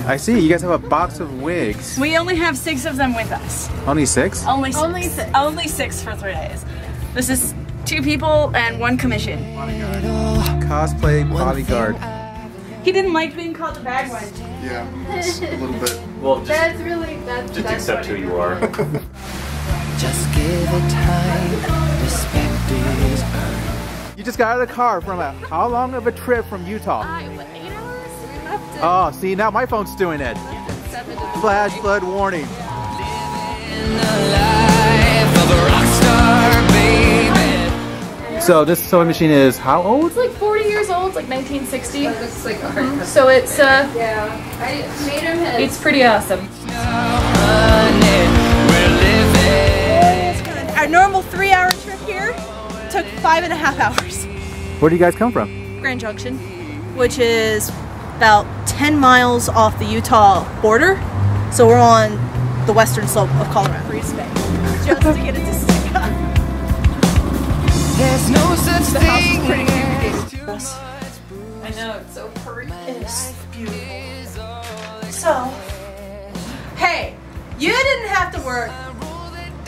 I see. You guys have a box of wigs. We only have 6 of them with us. Only 6? Only 6. Only 6 for 3 days. This is 2 people and 1 commission. Cosplay bodyguard. He didn't like being called the bag one. Yeah, it's a little bit. Well, that's accept who you are. Just give it time. Respect is earned. You just got out of the car from how long of a trip from Utah? 8 hours? We left it. Oh, see, now my phone's doing it. Flash flood warning. So this sewing machine is how old? It's like 40 years old. It's like 1960. It looks like art. So it's yeah. I made him his. It's pretty awesome. Our normal 3-hour trip here took 5.5 hours. Where do you guys come from? Grand Junction, which is about 10 miles off the Utah border. So we're on the western slope of Colorado. Free space. Just to get into Sika. There's no such The house is pretty I know, it's so pretty. It's beautiful. So, hey, you didn't have to work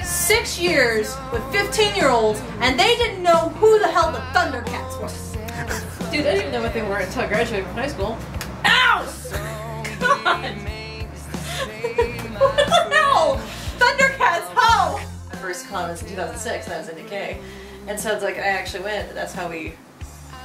6 years with 15-year-olds and they didn't know who the hell the Thundercats were. Dude, I didn't even know what they were until I graduated from high school. Ow! God! What the hell? Thundercats, how? First con was in 2006 and I was in NDK. And so it's like I actually went, that's how we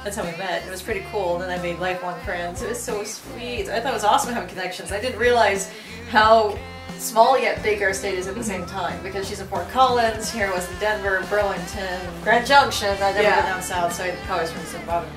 met. It was pretty cool, and then I made lifelong friends. It was so sweet. I thought it was awesome having connections. I didn't realize how small yet big our state is at the same time, because she's in Fort Collins, here was in Denver, Burlington, Grand Junction. I'd never been down south, so I was from Zimbabwe.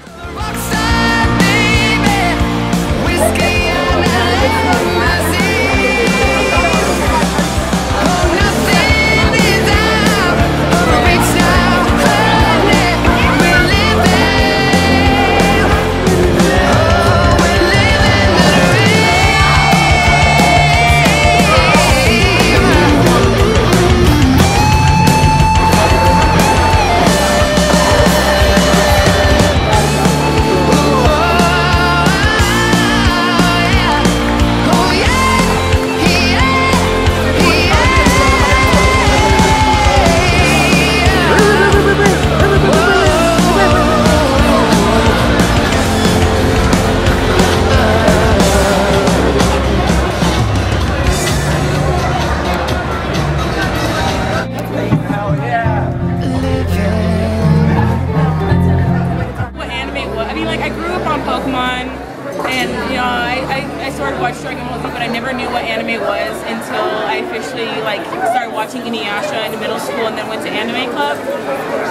Started watching Inuyasha in middle school and then went to anime club,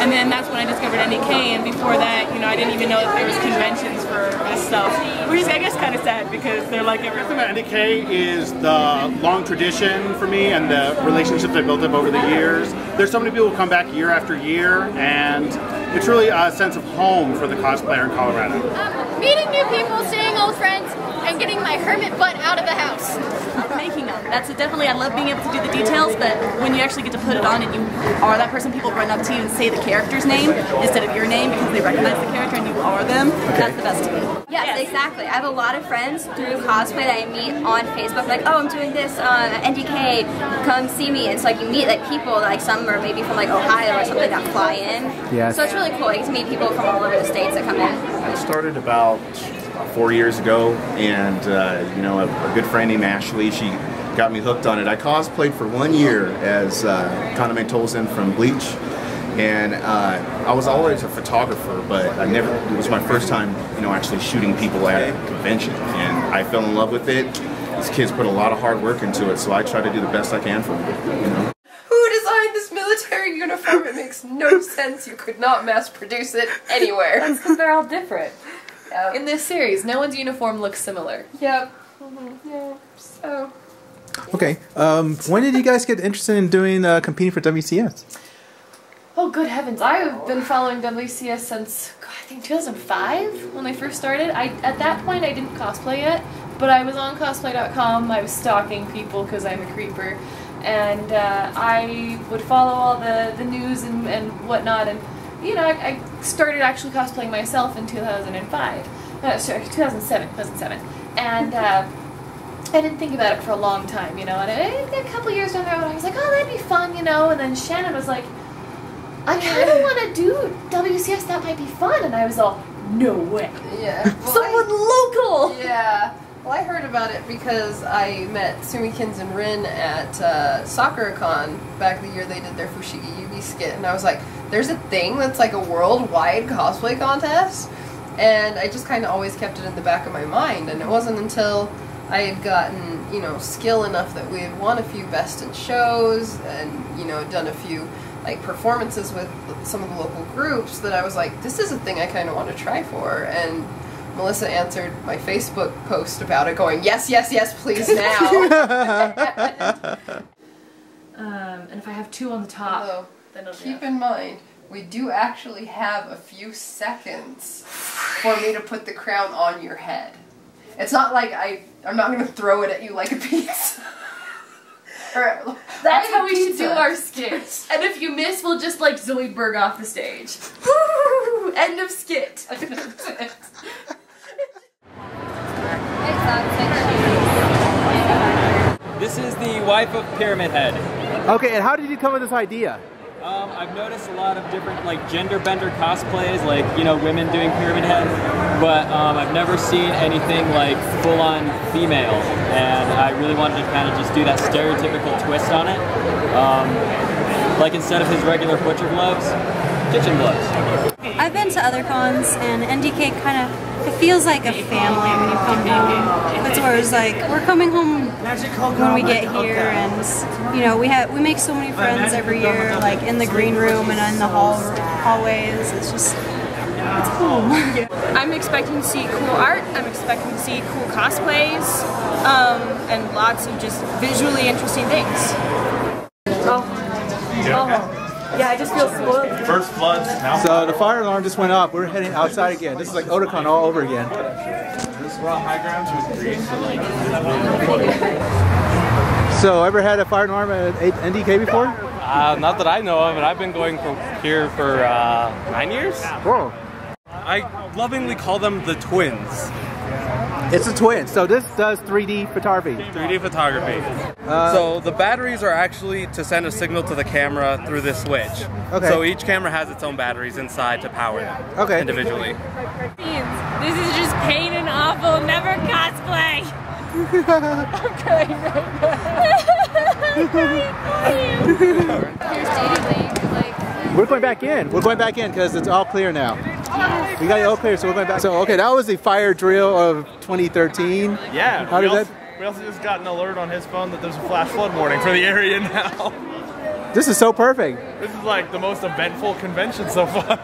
and then that's when I discovered NDK, and before that, you know, I didn't even know that there was conventions for this stuff, which is, I guess, kind of sad because they're like everything. NDK is the long tradition for me and the relationships I built up over the years. There's so many people who come back year after year, and it's really a sense of home for the cosplayer in Colorado. Meeting new people, seeing old friends, and getting my hermit butt out of the house. Making them. That's definitely, I love being able to do the details, but when you actually get to put it on and you are that person, people run up to you and say the character's name instead of your name because they recognize the character and you are them. That's the best to me. Yes, exactly. I have a lot of friends through cosplay that I meet on Facebook, like, oh, I'm doing this NDK, come see me. And so like you meet like people, like some are maybe from like Ohio or something that fly in. Yes. So it's really cool. I get to meet people from all over the states that come in. I started about 4 years ago, and you know, a good friend named Ashley, she got me hooked on it. I cosplayed for 1 year as Kaname Tolzen from Bleach, and I was always a photographer, but it was my first time, you know, actually shooting people at a convention, and I fell in love with it. These kids put a lot of hard work into it, so I try to do the best I can for them, you know. Who designed this military uniform? It makes no sense. You could not mass produce it anywhere. That's because they're all different. Yep. In this series, no one's uniform looks similar. Yep. Yeah. So. Okay. When did you guys get interested in doing competing for WCS? Oh, good heavens! I've been following WCS since I think 2005 when they first started. At that point I didn't cosplay yet, but I was on cosplay.com. I was stalking people because I'm a creeper, and I would follow all the news and whatnot. And you know, I started actually cosplaying myself in 2005. Sorry, 2007. And I didn't think about it for a long time, you know, and a couple years down the road I was like, oh, that'd be fun, you know, and then Shannon was like, I kind of want to do WCS, that might be fun, and I was all, no way. Yeah. Well, someone local! Yeah. Well, I heard about it because I met Sumikins and Rin at SoccerCon back the year they did their Fushigi Yugi skit, and I was like, there's a thing that's like a worldwide cosplay contest? And I just kind of always kept it in the back of my mind, and it wasn't until I had gotten, you know, skill enough that we had won a few best in shows and, you know, done a few like performances with some of the local groups that I was like, this is a thing I kind of want to try for. And Melissa answered my Facebook post about it going, yes, yes, yes, please now. And if I have 2 on the top, Although, then it'll keep in mind, we do actually have a few seconds for me to put the crown on your head. It's not like I'm not going to throw it at you like a pizza. That's how we should do our skits. And if you miss, we'll just like Zoidberg off the stage. Woo! End of skit. This is the wife of Pyramid Head. Okay, and how did you come with this idea? I've noticed a lot of different like gender bender cosplays, like, you know, women doing Pyramid Head, but I've never seen anything like full-on female, and I really wanted to kind of just do that stereotypical twist on it. Like instead of his regular butcher gloves, kitchen gloves. I've been to other cons, and NDK kind of, it feels like a family when you come home. That's where it's like, we're coming home when we get here, and you know, we make so many friends every year, like in the green room and in the hallways. It's just, it's home. I'm expecting to see cool art, I'm expecting to see cool cosplays, and lots of just visually interesting things. Yeah, I just feel spoiled. First floods, now So the fire alarm just went off. We're heading outside again. This is like Otakon all over again. we're on high ground to agree, so like. So ever had a fire alarm at NDK before? Not that I know of, and I've been going here for 9 years. Whoa. I lovingly call them the twins. It's a twin, so this does 3D photography. 3D photography. So the batteries are actually to send a signal to the camera through this switch. Okay. So each camera has its own batteries inside to power them individually. This is just pain and awful. Never cosplay. I'm crying right now. We're going back in. We're going back in because it's all clear now. We got it all clear, so we're going back. So, okay, that was the fire drill of 2013. Yeah. How did that? We also just got an alert on his phone that there's a flash flood warning for the area now. This is so perfect. This is like the most eventful convention so far.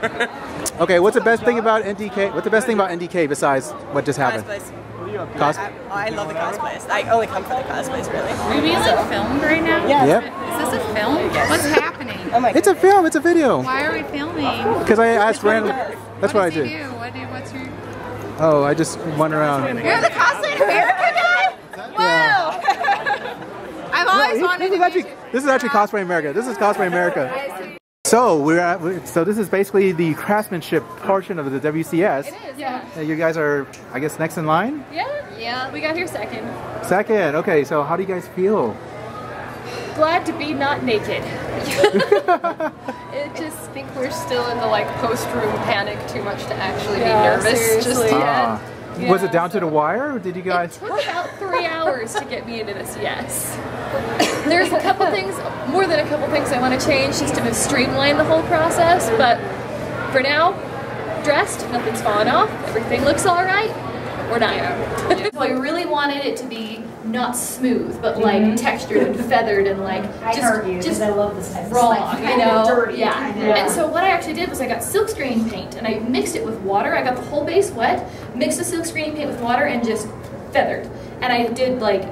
Okay, what's the best thing about NDK? What's the best thing about NDK besides what just happened? I love the cosplays. I only come for the cosplays, really. Are we like filmed right now? Yeah. Yep. Is this a film? What's happening? Oh my God. It's a film. It's a video. Why are we filming? Because I asked random. That's what I did. What's your? Oh, I just went around. You're the Cosplay America guy? Whoa! I've always wanted to. This is actually Cosplay America. This is Cosplay America. So so this is basically the craftsmanship portion of the WCS. It is, yeah. You guys are, I guess, next in line? Yeah, we got here second. Second, okay, so how do you guys feel? Glad to be not naked. I just think we're still in the like post-room panic too much to actually be nervous just yet. Yeah. Was it down to the wire, or did you guys? It took about 3 hours to get me into this, yes. There's a couple things, more than a couple things I want to change just to streamline the whole process, but for now, dressed, nothing's fallen off, everything looks alright, we're done. So I really wanted it to be not smooth, but like textured and feathered and like just I love this type of raw, stuff. you know? Dirty. Yeah. Yeah. And so what I actually did was I got silkscreen paint and I mixed it with water. I got the whole base wet, mixed the silkscreen paint with water and just feathered. And I did like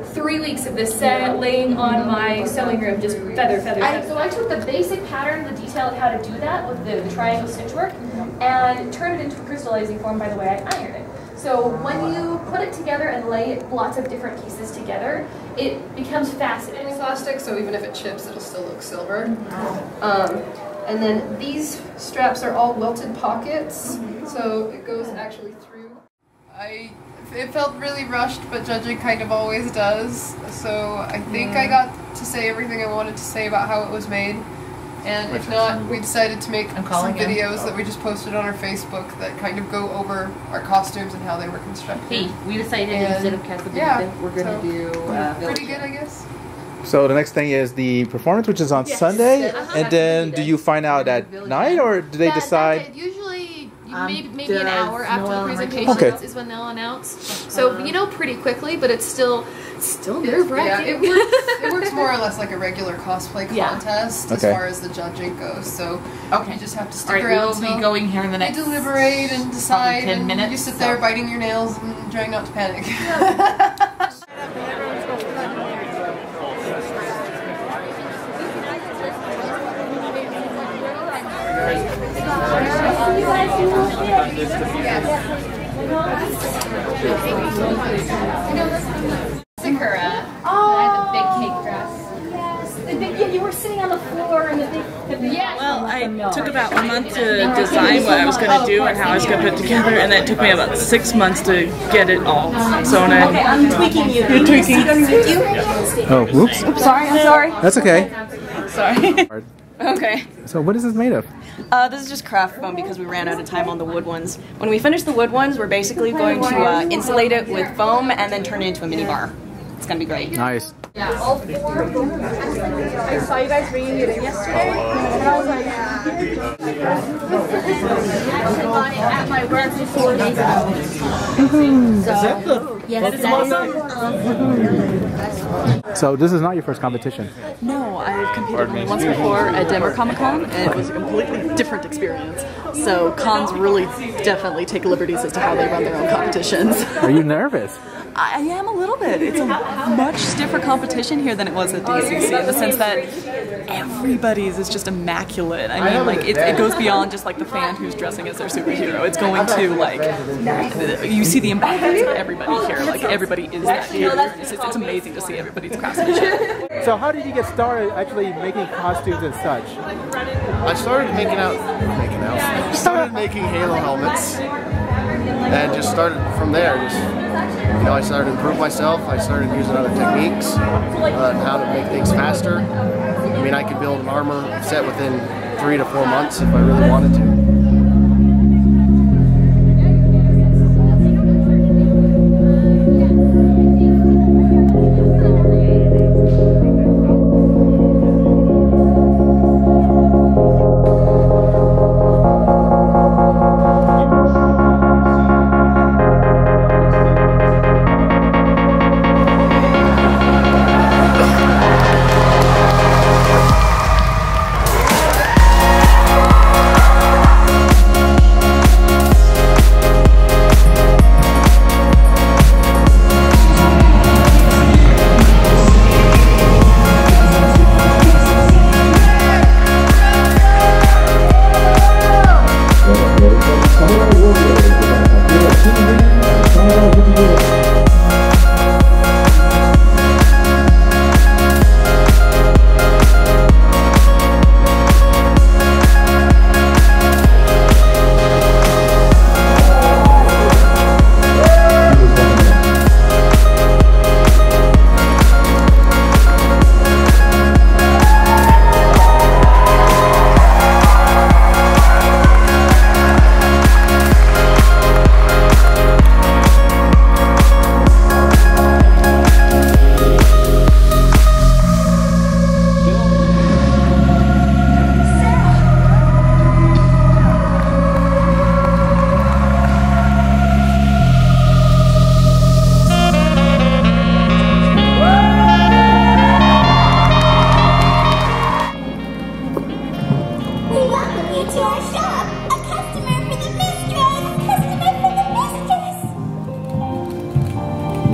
3 weeks of this set laying on my sewing room, just feather. So I took the basic pattern, the detail of how to do that with the triangle stitch work, and turned it into a crystallizing form. By the way, I ironed it. So when you put it together and lay lots of different pieces together, it becomes fascinating. It's plastic, so even if it chips, it'll still look silver. And then these straps are all welted pockets, so it goes actually through. It felt really rushed, but judging kind of always does. So I think I got to say everything I wanted to say about how it was made. And if not, we decided to make some videos that we just posted on our Facebook that kind of go over our costumes and how they were constructed. Hey, we decided instead of Casablanca, we're going to do pretty good, I guess. So the next thing is the performance, which is on Sunday, and then do you find out at night, or do they decide? Usually, maybe an hour after the presentation is when they'll announce. So you know pretty quickly, but it's still nerve-wracking. Yeah, it works more or less like a regular cosplay contest as far as the judging goes. So you just have to stick around. We'll be going here in the next. They deliberate and decide. 10 minutes. You sit there biting your nails and trying not to panic. Sakura. Oh, I had the big cake dress. Yes, the big. You were sitting on the floor and the big. Yeah. Well, I took about a month to design what I was going to do and how I was going to put it together, and then it took me about 6 months to get it all. So now I'm tweaking you. You're tweaking. Oh, whoops. Oops, sorry. I'm sorry. That's okay. Sorry. Okay. So what is this made of? This is just craft foam because we ran out of time on the wood ones. When we finish the wood ones, we're basically going to insulate it with foam and then turn it into a mini bar. It's going to be great. Nice. Yeah, all four. I saw you guys reuniting yesterday, and I was like, I actually bought it at my work 4 days ago. Yes, So this is not your first competition? No, I've competed once before at Denver Comic Con, and it was a completely different experience. So cons really definitely take liberties as to how they run their own competitions. Are you nervous? I am a little bit. It's a much stiffer competition here than it was at DCC in the sense that everybody's is just immaculate. I mean, like, it goes beyond just like the fan who's dressing as their superhero. It's going to, like, you see the embodiment of everybody here. Like, everybody is that character. It's amazing to see everybody's craftsmanship. So how did you get started actually making costumes and such? I started started making Halo helmets, and just started from there. I started to improve myself. I started using other techniques on how to make things faster. I mean, I could build an armor set within 3 to 4 months if I really wanted to.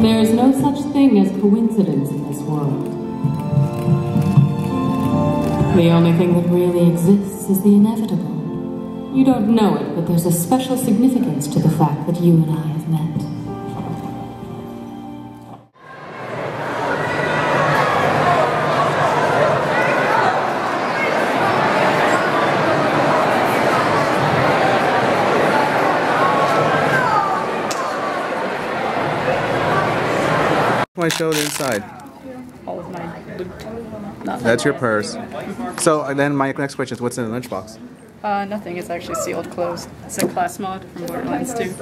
There is no such thing as coincidence in this world. The only thing that really exists is the inevitable. You don't know it, but there's a special significance to the fact that you and I have met. mind showing the inside? All of my loot. That's your purse. So and then my next question is, what's in the lunchbox? Nothing. It's actually sealed closed. It's a class mod from Borderlands 2.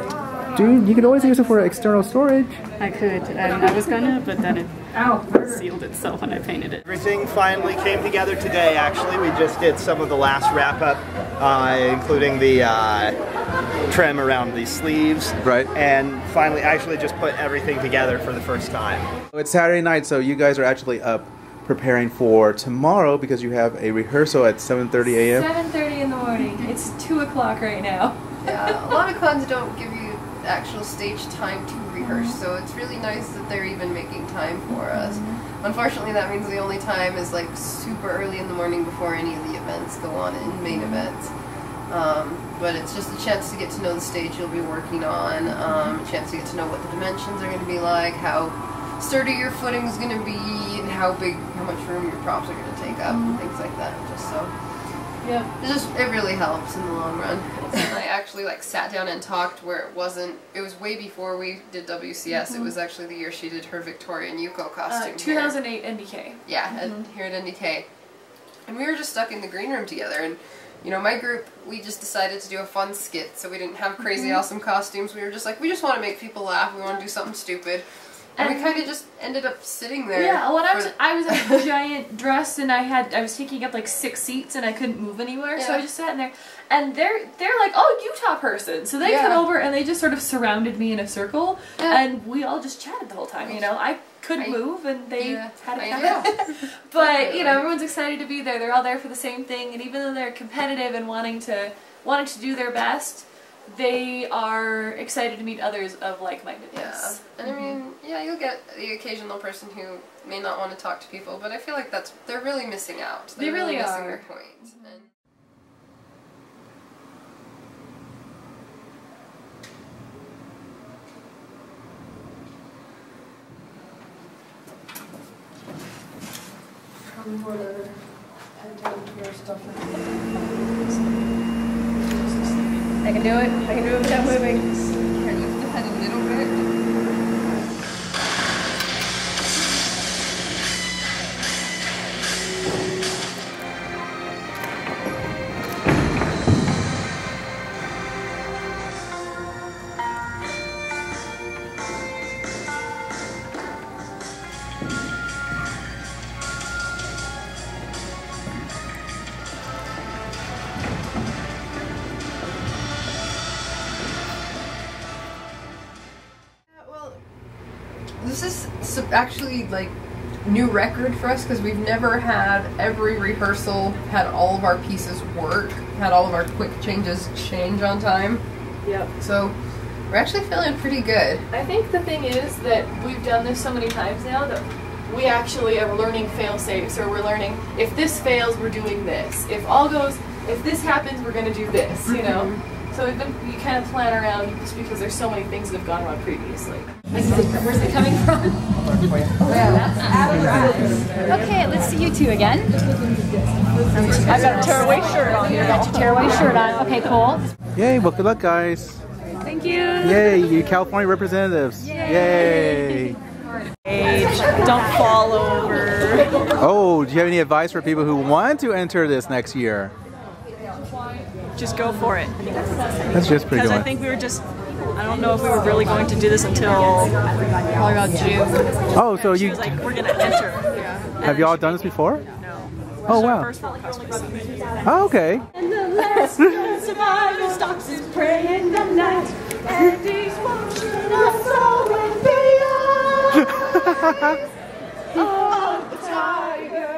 Dude, you could always use it for external storage. I could, and I was gonna, but then it sealed itself when I painted it. Everything finally came together today, actually. We just did some of the last wrap-up, including the trim around the sleeves. Right. And finally actually just put everything together for the first time. It's Saturday night, so you guys are actually up preparing for tomorrow because you have a rehearsal at 7:30 a.m. 7:30 in the morning. It's 2 o'clock right now. Yeah, a lot of cons don't give you actual stage time to rehearse, so it's really nice that they're even making time for us. Unfortunately, that means the only time is like super early in the morning before any of the events go on in main events. But it's just a chance to get to know the stage you'll be working on, a chance to get to know what the dimensions are going to be like, how sturdy your footing is going to be, and how much room your props are going to take up, and things like that. Just so, yeah, it really helps in the long run. I actually like sat down and talked where it was way before we did WCS. It was actually the year she did her Victorian Yuko costume. 2008 NDK. Yeah, here at NDK, and we were just stuck in the green room together, and you know, my group, we just decided to do a fun skit, so we didn't have crazy awesome costumes. We were just like, we just want to make people laugh. We want to do something stupid. And we kind of just ended up sitting there. Yeah, well, I was in a giant dress, and I was taking up like 6 seats, and I couldn't move anywhere, so I was just sitting there. And they're like, oh, Utah person. So they come over, and they just sort of surrounded me in a circle, and we all just chatted the whole time, you know. I couldn't move, and they had it out. But, you know, everyone's excited to be there. They're all there for the same thing, and even though they're competitive and wanting to do their best, they are excited to meet others of like-mindedness. Yeah, and I mean, yeah, you'll get the occasional person who may not want to talk to people, but I feel like they're really missing out. They really missing are. their point. And I can do it. I can do it without moving. Can you lift the head a little bit? This is actually like new record for us because we've never had every rehearsal had all of our pieces work, had all of our quick changes change on time. Yep. So we're actually feeling pretty good. I think the thing is that we've done this so many times now that we actually are learning fail-safes, or we're learning if this fails, we're doing this. If this happens, we're going to do this, you know? So we kind of plan around just because there's so many things that have gone wrong previously. Where's it coming from? Okay, let's see you two again. I've got a tearaway shirt on. You got your tearaway shirt on. Okay, cool. Yay, well, good luck, guys. Thank you. Yay, you California representatives. Yay. Don't fall over. Oh, do you have any advice for people who want to enter this next year? Just go for it. That's just pretty good. Because I think we were just, I don't know if we were really going to do this until probably about June. Oh, so she was like, we're going to enter. Have y'all done this before? No. Oh, wow. First roller cosplay season. Oh, okay. And the last survivor stalks his prey in the night, and he's watching us all in the eyes of the tiger.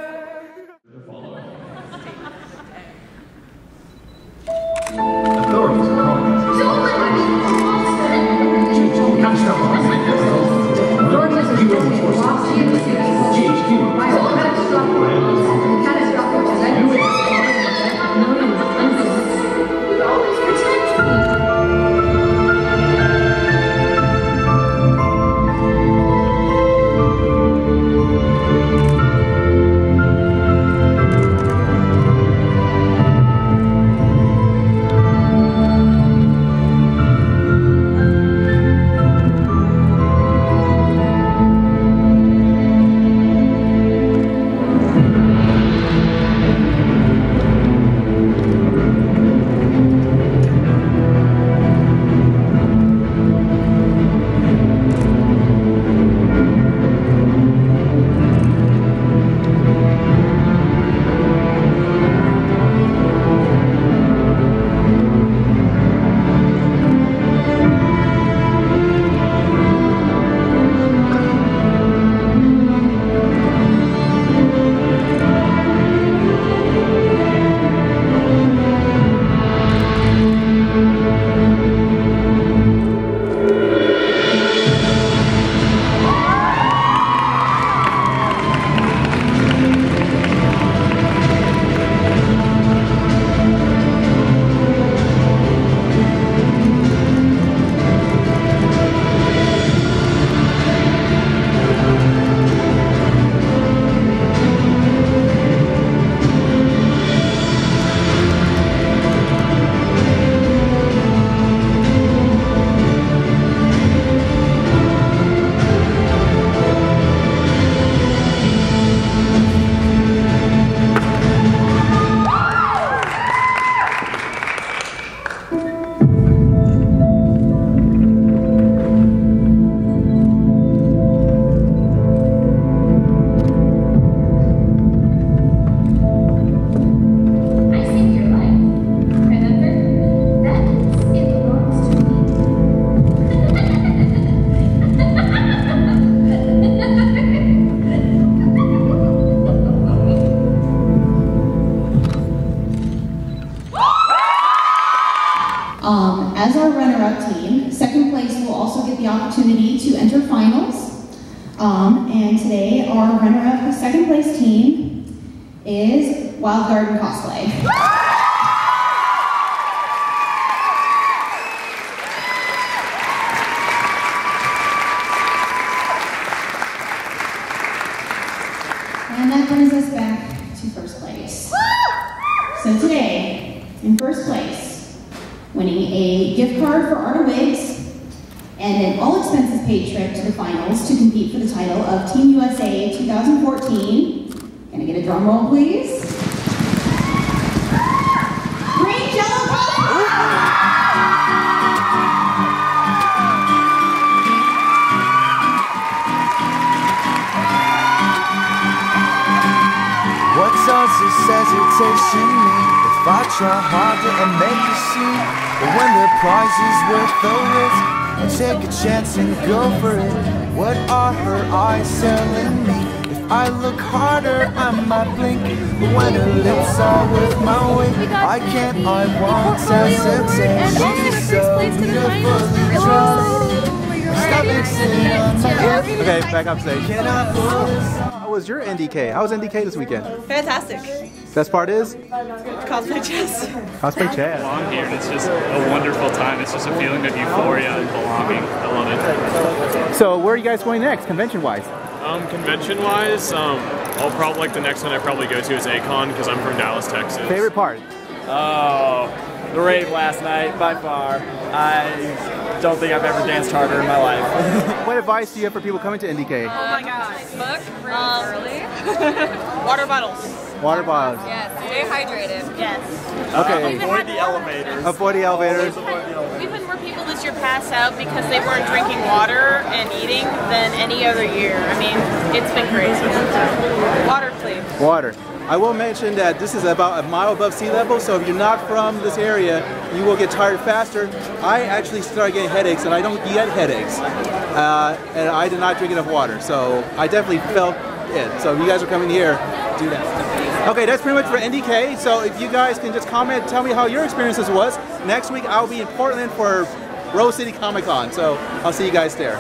Authorities are calling us. team. Second place will also get the opportunity to enter finals. And today our runner-up for second place team is Wild Garden Cosplay. And that brings us back to first place. So today, in first place, winning a gift card for Art of Wigs and an all-expenses paid trip to the finals to compete for the title of Team USA 2014. Can I get a drum roll, please? Green Jello What does this hesitation mean? If I try harder and make a scene, but when the prize is worth the risk, I take a chance and go for it. What are her eyes telling me? If I look harder, I might blink, but when her lips are worth my wink, I can't, I won't hesitate. She's so beautifully dressed. Stop mixing on my head. Okay, back up stage. How was your NDK? How was NDK this weekend? Fantastic. Best part is? Cosplay chess. Cosplay chat. Belong here, and it's just a wonderful time. It's just a feeling of euphoria and belonging. I love it. So where are you guys going next, convention-wise? Convention-wise, I'll probably, like, the next one I probably go to is A-Con, because I'm from Dallas, Texas. Favorite part? Oh, the rave last night, by far. I don't think I've ever danced harder in my life. What advice do you have for people coming to NDK? Oh my gosh. Book early. Water bottles. Water bottles. Yes. Stay hydrated. Yes. Okay. Avoid the elevators. Avoid the elevators. We've had more people this year pass out because they weren't drinking water and eating than any other year. I mean, it's been crazy. Water, please. Water. I will mention that this is about a mile above sea level, so if you're not from this area, you will get tired faster. I actually started getting headaches, and I don't get headaches. And I did not drink enough water, so I definitely felt it. So if you guys are coming here, do that. Okay, that's pretty much for NDK, so if you guys can just comment, tell me how your experiences was. Next week, I'll be in Portland for Rose City Comic Con, so I'll see you guys there.